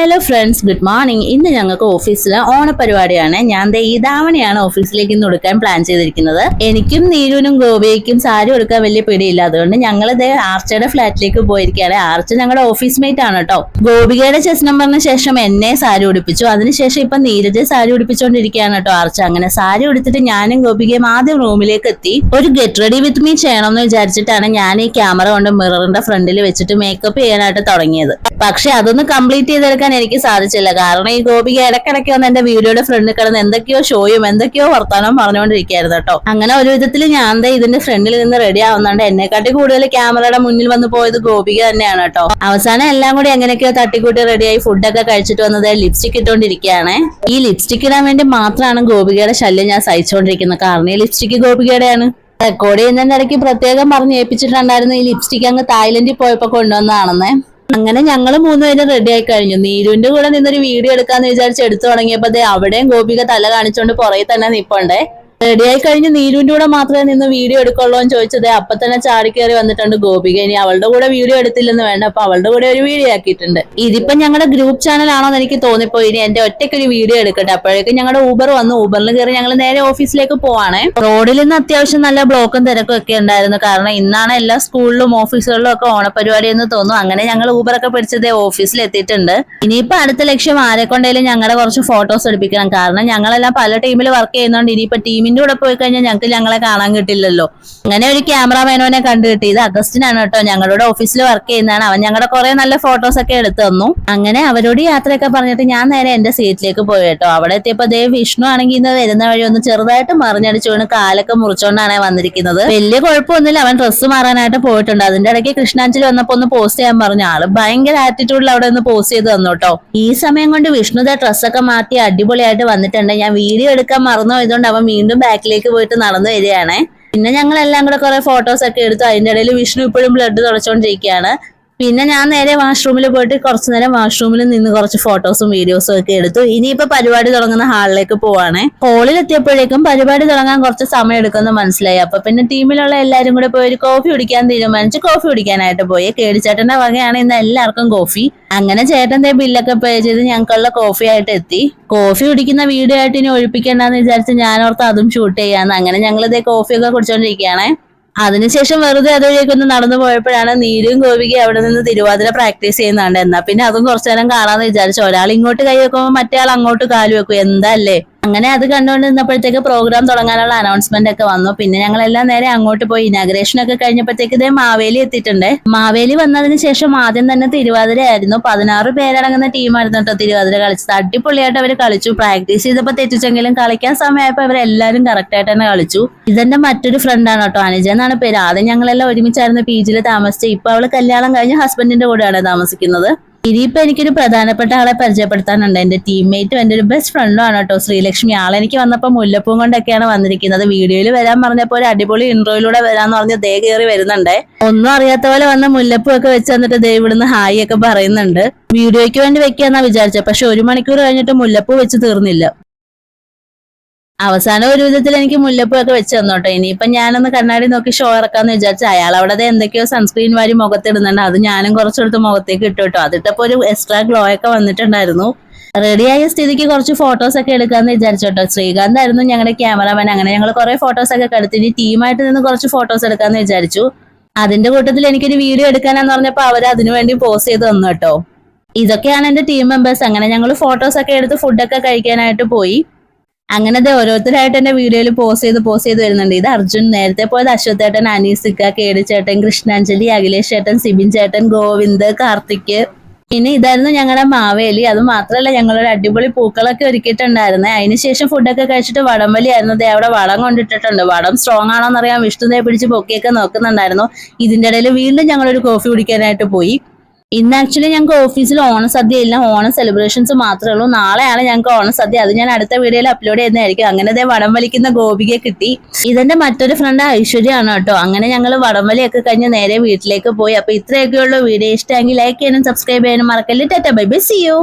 Hello friends, good morning. ഇന്ന് ഞങ്ങൾക്ക് ഓഫീസിലെ ഓണപരിപാടിയാണ്. ഞാൻ ഈ ധാവണിയാണ് ഓഫീസിലേക്ക് ഇന്ന് കൊടുക്കാൻ പ്ലാൻ ചെയ്തിരിക്കുന്നത്. എനിക്കും നീരുവിനും ഗോപിയയ്ക്കും സാരി കൊടുക്കാൻ വലിയ പിടിയില്ല. അതുകൊണ്ട് ഞങ്ങൾ ആർച്ചയുടെ ഫ്ലാറ്റിലേക്ക് പോയിരിക്കുകയാണ്. ആർച്ച ഞങ്ങളുടെ ഓഫീസ് മേറ്റ് ആണ് കേട്ടോ. ഗോപികയുടെ ചെസ് നമ്പറിന് ശേഷം എന്നെ സാരി ഉടുപ്പിച്ചു. അതിനുശേഷം ഇപ്പൊ നീരജ് സാരി ഉടുപ്പിച്ചുകൊണ്ടിരിക്കുകയാണ് കേട്ടോ ആർച്ച. അങ്ങനെ സാരി ഉടുത്തിട്ട് ഞാനും ഗോപികയും ആദ്യം റൂമിലേക്ക് എത്തി. ഒരു ഗെറ്റ് റെഡി വിത്ത് മീ ചെയ്യണമെന്ന് വിചാരിച്ചിട്ടാണ് ഞാൻ ഈ ക്യാമറ കൊണ്ട് മിററിന്റെ ഫ്രണ്ടിൽ വെച്ചിട്ട് മേക്കപ്പ് ചെയ്യാനായിട്ട് തുടങ്ങിയത്. പക്ഷെ അതൊന്ന് കംപ്ലീറ്റ് ചെയ്തെടുക്കാൻ എനിക്ക് സാധിച്ചില്ല. കാരണം ഈ ഗോപിക ഇടയ്ക്കിടയ്ക്ക് വന്ന് എന്റെ വീഡിയോയുടെ ഫ്രണ്ടിൽ കിടന്ന് എന്തൊക്കെയോ ഷോയും എന്തൊക്കെയോ വർത്താനവും പറഞ്ഞുകൊണ്ടിരിക്കുകയായിരുന്നു കേട്ടോ. അങ്ങനെ ഒരു വിധത്തിൽ ഞാൻ ഇതിന്റെ ഫ്രണ്ടിൽ നിന്ന് റെഡി ആവുന്നുണ്ട്. എന്നെക്കാട്ടി കൂടുതൽ ക്യാമറയുടെ മുന്നിൽ വന്ന് പോയത് ഗോപിക തന്നെയാണ് കേട്ടോ. അവസാനം എല്ലാം കൂടി എങ്ങനെയൊക്കെയോ തട്ടിക്കൂട്ടി റെഡിയായി ഫുഡൊക്കെ കഴിച്ചിട്ട് വന്നത് ലിപ്സ്റ്റിക് ഇട്ടുകൊണ്ടിരിക്കുകയാണ്. ഈ ലിപ്സ്റ്റിക് ഇടാൻ വേണ്ടി മാത്രമാണ് ഗോപികയുടെ ശല്യം ഞാൻ സഹിച്ചുകൊണ്ടിരിക്കുന്നത്. കാരണം ഈ ലിപ്സ്റ്റിക് ഗോപികയുടെയാണ്. റെക്കോർഡ് ചെയ്യുന്നതിന്റെ ഇടയ്ക്ക് പ്രത്യേകം പറഞ്ഞ് ഏൽപ്പിച്ചിട്ടുണ്ടായിരുന്നു ഈ ലിപ്സ്റ്റിക് അങ്ങ് തായ്ലൻഡിൽ പോയപ്പോ കൊണ്ടുവന്നതാണെന്ന്. അങ്ങനെ ഞങ്ങൾ മൂന്നുപേരും റെഡി ആയി കഴിഞ്ഞു. നീരുവിന്റെ കൂടെ നിന്നൊരു വീഡിയോ എടുക്കാന്ന് വിചാരിച്ച് എടുത്തു തുടങ്ങിയപ്പോ അവിടെയും ഗോപിക തല കാണിച്ചോണ്ട് പുറകെ തന്നെ നിപ്പുണ്ടേ. റെഡി ആയി കഴിഞ്ഞ് നീരുവിന്റെ കൂടെ മാത്രമേ നിന്ന് വീഡിയോ എടുക്കുള്ളൂ എന്ന് ചോദിച്ചത് അപ്പൊ തന്നെ ചാടി കയറി വന്നിട്ടുണ്ട് ഗോപിക. ഇനി അവളുടെ കൂടെ വീഡിയോ എടുത്തില്ലെന്ന് വേണ്ട, അപ്പൊ അവളുടെ കൂടെ ഒരു വീഡിയോ ആക്കിയിട്ടുണ്ട്. ഇതിപ്പോ ഞങ്ങളുടെ ഗ്രൂപ്പ് ചാനൽ ആണോന്ന് എനിക്ക് തോന്നിപ്പോയി. ഇനി എന്റെ ഒറ്റയ്ക്കൊരു വീഡിയോ എടുക്കട്ടെ. അപ്പോഴേക്കും ഞങ്ങളുടെ ഊബർ വന്നു. ഊബറിൽ കയറി ഞങ്ങൾ നേരെ ഓഫീസിലേക്ക് പോവാണ്. റോഡിൽ നിന്ന് അത്യാവശ്യം നല്ല ബ്ലോക്കും തിരക്കും ഒക്കെ ഉണ്ടായിരുന്നു. കാരണം ഇന്നാണ് എല്ലാ സ്കൂളിലും ഓഫീസുകളിലും ഒക്കെ ഓണപരിപാടി എന്ന് തോന്നുന്നു. അങ്ങനെ ഞങ്ങൾ ഊബറൊക്കെ പിടിച്ചത് ഓഫീസിൽ എത്തിയിട്ടുണ്ട്. ഇനിയിപ്പോ അടുത്ത ലക്ഷ്യം ആരെ കൊണ്ടേലും ഞങ്ങളുടെ കുറച്ച് ഫോട്ടോസ് എടുപ്പിക്കണം. കാരണം ഞങ്ങളെല്ലാം പല ടീമിൽ വർക്ക് ചെയ്യുന്നതുകൊണ്ട് ഇനിയിപ്പോ ടീമിന്റെ കൂടെ പോയി കഴിഞ്ഞാൽ ഞങ്ങൾക്ക് ഞങ്ങളെ കാണാൻ കിട്ടില്ലല്ലോ. അങ്ങനെ ഒരു ക്യാമറാമാനോനെ കണ്ടു കിട്ടി. ഇത് അഗസ്റ്റിനാണ് കേട്ടോ, ഞങ്ങളുടെ ഓഫീസിൽ വർക്ക് ചെയ്യുന്നതാണ്. അവൻ ഞങ്ങളുടെ കുറെ നല്ല ഫോട്ടോസ് ഒക്കെ എടുത്തു തന്നു. അങ്ങനെ അവരോട് യാത്രയൊക്കെ പറഞ്ഞിട്ട് ഞാൻ നേരെ എന്റെ സീറ്റിലേക്ക് പോയി കേട്ടോ. അവിടെ എത്തിയപ്പോ വിഷ്ണു ആണെങ്കിൽ ഇന്ന് വരുന്ന വഴി ഒന്ന് ചെറുതായിട്ട് മറിഞ്ഞടിച്ചു വീണ് കാലൊക്കെ മുറിച്ചോണ്ടാണ് വന്നിരിക്കുന്നത്. വലിയ കുഴപ്പമൊന്നുമില്ല. അവൻ ഡ്രസ്സ് മാറാനായിട്ട് പോയിട്ടുണ്ട്. അതിന്റെ ഇടയ്ക്ക് കൃഷ്ണാഞ്ജലി വന്നപ്പോ ഒന്ന് പോസ്റ്റ് ചെയ്യാൻ പറഞ്ഞു. ആള് ഭയങ്കര ആറ്റിറ്റ്യൂഡിൽ അവിടെ ഒന്ന് പോസ്റ്റ് ചെയ്ത് തന്നു കേട്ടോ. ഈ സമയം കൊണ്ട് വിഷ്ണുദ ഡ്രസ്സൊക്കെ മാറ്റി അടിപൊളിയായിട്ട് വന്നിട്ടുണ്ട്. ഞാൻ വീഡിയോ എടുക്കാൻ മറന്നു പോയതുകൊണ്ട് അവൻ വീണ്ടും ബാക്കിലേക്ക് പോയിട്ട് നടന്നു വരികയാണ്. പിന്നെ ഞങ്ങൾ എല്ലാം കൂടെ കുറെ ഫോട്ടോസ് ഒക്കെ എടുത്തു. അതിന്റെ ഇടയിൽ വിഷ്ണു ഇപ്പോഴും ബ്ലഡ് തുടച്ചുകൊണ്ടിരിക്കുകയാണ്. പിന്നെ ഞാൻ നേരെ വാഷ്റൂമിൽ പോയിട്ട് കുറച്ചു നേരം വാഷ്റൂമിൽ നിന്ന് കുറച്ച് ഫോട്ടോസും വീഡിയോസും ഒക്കെ എടുത്തു. ഇനിയിപ്പോ പരിപാടി തുടങ്ങുന്ന ഹാളിലേക്ക് പോവാണ്. ഹാളിൽ എത്തിയപ്പോഴേക്കും പരിപാടി തുടങ്ങാൻ കുറച്ച് സമയം എടുക്കുമെന്ന് മനസ്സിലായി. അപ്പൊ പിന്നെ ടീമിലുള്ള എല്ലാരും കൂടെ പോയി ഒരു കോഫി കുടിക്കാൻ തീരുമാനിച്ച് കോഫി കുടിക്കാനായിട്ട് പോയി. കേടിച്ചേട്ടന്റെ വകയാണ് ഇന്ന് എല്ലാവർക്കും കോഫി. അങ്ങനെ ചേട്ടൻ ബില്ലൊക്കെ പേ ചെയ്ത് ഞങ്ങൾക്കുള്ള കോഫി ആയിട്ട് എത്തി. കോഫി കുടിക്കുന്ന വീഡിയോ ആയിട്ട് ഇനി ഒഴിപ്പിക്കണ്ടെന്ന് വിചാരിച്ച് ഞാനോർത്ത് അതും ഷൂട്ട് ചെയ്യാന്ന്. അങ്ങനെ ഞങ്ങൾ കോഫിയൊക്കെ കുടിച്ചോണ്ടിരിക്കുകയാണ്. അതിനുശേഷം വെറുതെ അതുവഴിയൊക്കെ ഒന്ന് നടന്നു പോയപ്പോഴാണ് നീരും ഗോപികയും അവിടെ നിന്ന് തിരുവാതിര പ്രാക്ടീസ് ചെയ്യുന്നുണ്ട്. എന്നാ പിന്നെ അതും കുറച്ചു നേരം കാണാന്ന് വിചാരിച്ചു. ഒരാൾ ഇങ്ങോട്ട് കൈ വെക്കുമ്പോൾ മറ്റേ ആൾ അങ്ങോട്ട് കാല് വെക്കും. എന്താ അല്ലേ? അങ്ങനെ അത് കണ്ടുകൊണ്ട് നിന്നപ്പോഴത്തേക്ക് പ്രോഗ്രാം തുടങ്ങാനുള്ള അനൗൺസ്മെന്റ് ഒക്കെ വന്നു. പിന്നെ ഞങ്ങളെല്ലാം നേരെ അങ്ങോട്ട് പോയി. ഇനാഗ്രേഷൻ ഒക്കെ കഴിഞ്ഞപ്പോഴത്തേക്ക് മാവേലി എത്തിയിട്ടുണ്ട്. മാവേലി വന്നതിന് ശേഷം ആദ്യം തന്നെ തിരുവാതിര ആയിരുന്നു. 16 പേരടങ്ങുന്ന ടീമായിരുന്നു കേട്ടോ തിരുവാതിര കളിച്ചത്. അടിപൊളിയായിട്ട് അവർ കളിച്ചു. പ്രാക്ടീസ് ചെയ്തപ്പോ തെറ്റിച്ചെങ്കിലും കളിക്കാൻ സമയമായപ്പോ അവരെല്ലാരും കറക്റ്റ് ആയിട്ട് തന്നെ കളിച്ചു. ഇതെന്റെ മറ്റൊരു ഫ്രണ്ടാണ് കേട്ടോ, അനുജ എന്നാണ് പേര്. ആദ്യം ഞങ്ങളെല്ലാം ഒരുമിച്ചായിരുന്നു PG-യിൽ താമസിച്ചത്. ഇപ്പൊ അവള് കല്യാണം കഴിഞ്ഞ് ഹസ്ബൻഡിന്റെ കൂടെയാണ് താമസിക്കുന്നത്. ഇനിയിപ്പോ എനിക്കൊരു പ്രധാനപ്പെട്ട ആളെ പരിചയപ്പെടുത്താനുണ്ട്. എന്റെ ടീംമേറ്റും എന്റെ ഒരു ബെസ്റ്റ് ഫ്രണ്ടും ആണ് കേട്ടോ, ശ്രീലക്ഷ്മി. ആളെനിക്ക് വന്നപ്പോ മുല്ലപ്പൂ കൊണ്ടൊക്കെയാണ് വന്നിരിക്കുന്നത്. വീഡിയോയിൽ വരാൻ പറഞ്ഞപ്പോ ഒരു അടിപൊളി ഇൻട്രോയിലൂടെ വരാന്ന് പറഞ്ഞ് കയറി വരുന്നുണ്ട്. ഒന്നും അറിയാത്ത പോലെ വന്ന് മുല്ലപ്പൂ ഒക്കെ വെച്ച് തന്നിട്ട് ഇവിടുന്ന് ഹായ് ഒക്കെ പറയുന്നുണ്ട്. വീഡിയോയ്ക്ക് വേണ്ടി വെക്കാന്നാ വിചാരിച്ചത്. പക്ഷെ 1 മണിക്കൂർ കഴിഞ്ഞിട്ട് മുല്ലപ്പൂ വെച്ച് തീർന്നില്ല. അവസാനം ഒരു വിധത്തിൽ എനിക്ക് മുല്ലപ്പൂ ഒക്കെ വെച്ച് തന്നോട്ടോ. ഇനിയിപ്പൊ ഞാനൊന്ന് കണ്ണാടി നോക്കി ഷോ ഇറക്കാന്ന് വിചാരിച്ചു. അയാൾ അവിടെ എന്തൊക്കെയോ സൺസ്ക്രീൻ വാരി മുഖത്തിടുന്നുണ്ട്. അത് ഞാനും കുറച്ചെടുത്ത് മുഖത്തേക്ക് ഇട്ടു കേട്ടോ. അതിട്ടപ്പോ ഒരു എക്സ്ട്രാ ഗ്ലോ ഒക്കെ വന്നിട്ടുണ്ടായിരുന്നു. റെഡിയായ സ്ഥിതിക്ക് കുറച്ച് ഫോട്ടോസ് ഒക്കെ എടുക്കാന്ന് വിചാരിച്ചോട്ടോ. ശ്രീകാന്ത് ആയിരുന്നു ഞങ്ങളുടെ ക്യാമറമാൻ. അങ്ങനെ ഞങ്ങൾ കുറെ ഫോട്ടോസ് ഒക്കെ എടുത്തു. ഇനി ടീമായിട്ട് നിന്ന് കുറച്ച് ഫോട്ടോസ് എടുക്കാന്ന് വിചാരിച്ചു. അതിന്റെ കൂട്ടത്തിൽ എനിക്കൊരു വീഡിയോ എടുക്കാനെന്ന് പറഞ്ഞപ്പോ അവർ അതിനു വേണ്ടി പോസ്റ്റ് ചെയ്ത് തന്നു കേട്ടോ. ഇതൊക്കെയാണ് എന്റെ ടീം മെമ്പേഴ്സ്. അങ്ങനെ ഞങ്ങൾ ഫോട്ടോസ് ഒക്കെ എടുത്ത് ഫുഡൊക്കെ കഴിക്കാനായിട്ട് പോയി. അങ്ങനെ ഓരോരുത്തരായിട്ട് എന്റെ വീഡിയോയിൽ പോസ്റ്റ് ചെയ്ത് വരുന്നുണ്ട്. ഇത് അർജുൻ, നേരത്തെ പോയത് അശ്വത് ചേട്ടൻ, അനീസിക്ക, കേടി ചേട്ടൻ, കൃഷ്ണാഞ്ജലി, അഖിലേഷ് ചേട്ടൻ, സിബിൻ ചേട്ടൻ, ഗോവിന്ദ്, കാർത്തിക്. പിന്നെ ഇതായിരുന്നു ഞങ്ങളുടെ മാവേലി. അത് മാത്രമല്ല ഞങ്ങളൊരു അടിപൊളി പൂക്കളൊക്കെ ഒരുക്കിയിട്ടുണ്ടായിരുന്നേ. അതിനുശേഷം ഫുഡൊക്കെ കഴിച്ചിട്ട് വടംവലി ആയിരുന്നു. അവിടെ വടം കൊണ്ടിട്ടിട്ടുണ്ട്. വടം സ്ട്രോങ് ആണോന്നറിയാൻ വിഷ്ണുദേ പിടിച്ച് പൊക്കിയൊക്കെ നോക്കുന്നുണ്ടായിരുന്നു. ഇതിന്റെ ഇടയിൽ വീണ്ടും ഞങ്ങളൊരു കോഫി കുടിക്കാനായിട്ട് പോയി. ഇന്ന് ആക്ച്വലി ഞങ്ങൾക്ക് ഓഫീസിൽ ഓണസദ്യ ഇല്ല, ഓണം സെലിബ്രേഷൻസ് മാത്രമേ ഉള്ളൂ. നാളെയാണ് ഞങ്ങൾക്ക് ഓണസദ്യ. അത് ഞാൻ അടുത്ത വീഡിയോയിൽ അപ്ലോഡ് ചെയ്യുന്നതായിരിക്കും. അങ്ങനെ വടം വലിക്കുന്ന ഗോപികയെ കിട്ടി. ഇതെന്റെ മറ്റൊരു ഫ്രണ്ട് ഐശ്വര്യാണ് കേട്ടോ. അങ്ങനെ ഞങ്ങൾ വടംവലിയൊക്കെ കഴിഞ്ഞ് നേരെ വീട്ടിലേക്ക് പോയി. അപ്പൊ ഇത്രയൊക്കെയുള്ള വീഡിയോ ഇഷ്ടമെങ്കിൽ ലൈക്ക് ചെയ്യാനും സബ്സ്ക്രൈബ് ചെയ്യാനും മറക്കല്ലേ. Tata bye bye, see U.